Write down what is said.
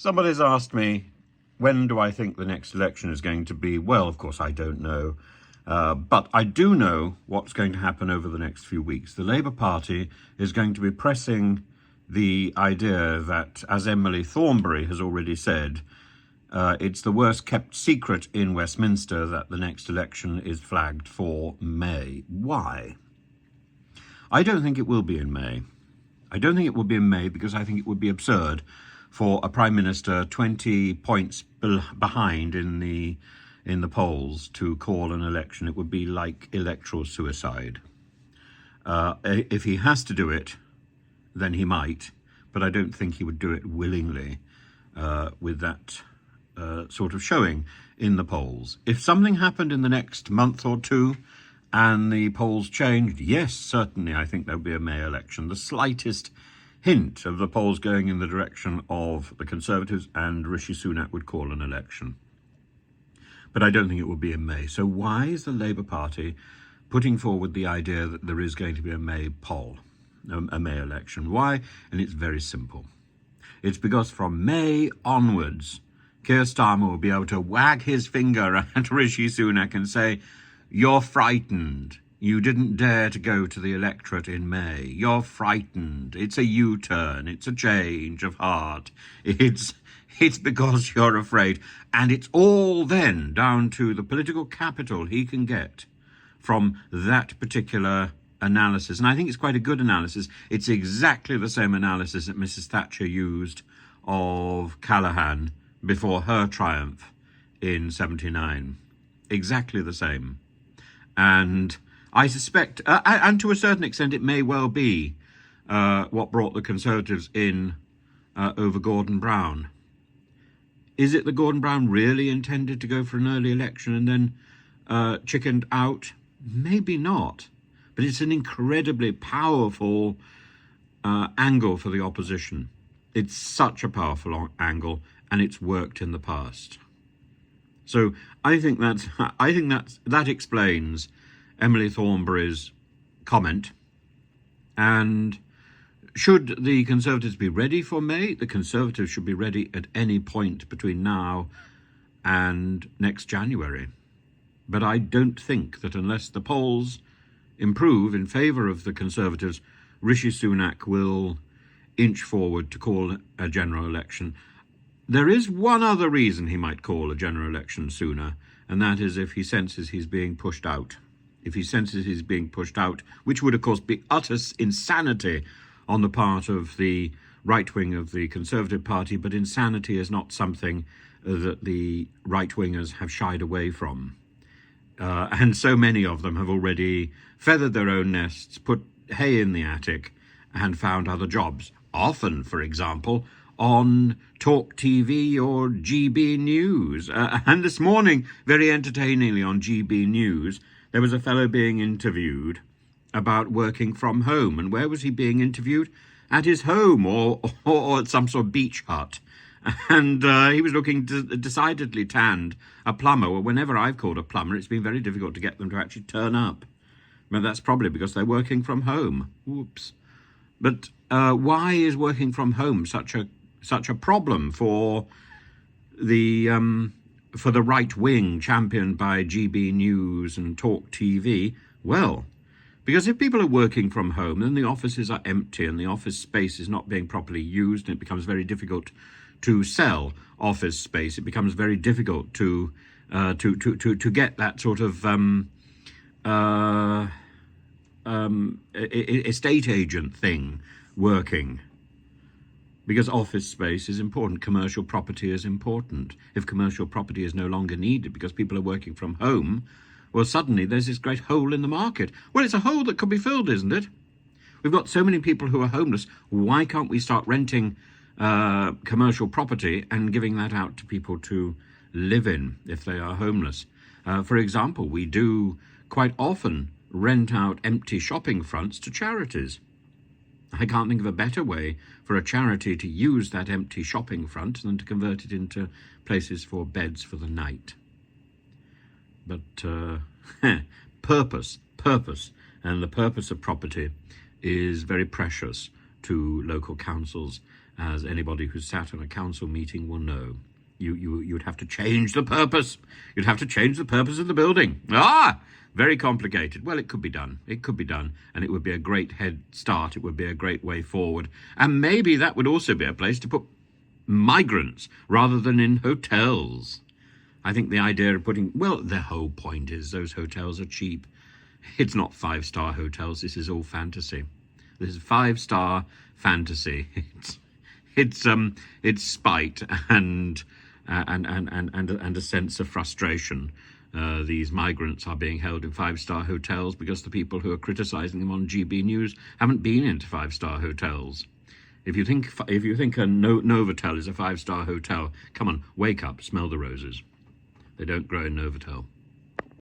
Somebody's asked me, when do I think the next election is going to be? Well, of course, I don't know. But I do know what's going to happen over the next few weeks. The Labour Party is going to be pressing the idea that, as Emily Thornberry has already said, it's the worst kept secret in Westminster that the next election is flagged for May. Why? I don't think it will be in May. I don't think it will be in May because I think it would be absurd for a Prime Minister 20 points behind in the polls to call an election. It would be like electoral suicide. If he has to do it, then he might, but I don't think he would do it willingly with that sort of showing in the polls. If something happened in the next month or two and the polls changed, yes, certainly I think there'll be a May election. The slightest hint of the polls going in the direction of the Conservatives and Rishi Sunak would call an election. But I don't think it will be in May. So why is the Labour Party putting forward the idea that there is going to be a May poll, a May election? Why? And it's very simple. It's because from May onwards, Keir Starmer will be able to wag his finger at Rishi Sunak and say, "You're frightened. You didn't dare to go to the electorate in May. You're frightened. It's a U-turn. It's a change of heart. It's because you're afraid." And it's all then down to the political capital he can get from that particular analysis. And I think it's quite a good analysis. It's exactly the same analysis that Mrs. Thatcher used of Callaghan before her triumph in 79. Exactly the same. And I suspect, and to a certain extent, it may well be what brought the Conservatives in over Gordon Brown. Is it that Gordon Brown really intended to go for an early election and then chickened out? Maybe not. But it's an incredibly powerful angle for the opposition. It's such a powerful angle, and it's worked in the past. So I think that explains Emily Thornberry's comment. And should the Conservatives be ready for May? The Conservatives should be ready at any point between now and next January. But I don't think that unless the polls improve in favour of the Conservatives, Rishi Sunak will inch forward to call a general election. There is one other reason he might call a general election sooner, and that is if he senses he's being pushed out. If he senses he's being pushed out, which would, of course, be utter insanity on the part of the right wing of the Conservative Party, but insanity is not something that the right-wingers have shied away from. And so many of them have already feathered their own nests, put hay in the attic, and found other jobs. Often, for example, on Talk TV or GBNews. And this morning, very entertainingly on GBNews, there was a fellow being interviewed about working from home. And where was he being interviewed? At his home or at some sort of beach hut. And he was looking decidedly tanned. A plumber, well, whenever I've called a plumber, it's been very difficult to get them to actually turn up. But that's probably because they're working from home. Whoops. But why is working from home such a problem for the right wing championed by GBNews and Talk TV? Well, because if people are working from home, then the offices are empty and the office space is not being properly used, and it becomes very difficult to sell office space. It becomes very difficult to get that sort of estate agent thing working. Because office space is important, commercial property is important. If commercial property is no longer needed because people are working from home, well, suddenly there's this great hole in the market. Well, it's a hole that could be filled, isn't it? We've got so many people who are homeless. Why can't we start renting commercial property and giving that out to people to live in if they are homeless? For example, we do quite often rent out empty shopping fronts to charities. I can't think of a better way for a charity to use that empty shopping front than to convert it into places for beds for the night. But purpose, and the purpose of property is very precious to local councils as anybody who's sat in a council meeting will know. You'd have to change the purpose. You'd have to change the purpose of the building. Very complicated. Well, it could be done. It could be done, and it would be a great head start. It would be a great way forward. And maybe that would also be a place to put migrants rather than in hotels. I think the idea of putting, well, the whole point is those hotels are cheap. It's not 5-star hotels. This is all fantasy. This is 5-star fantasy. It's spite and a sense of frustration. These migrants are being held in 5-star hotels because the people who are criticizing them on GBNews haven't been into 5-star hotels. If you think a Novotel is a 5-star hotel, come on, wake up, smell the roses. They don't grow in Novotel.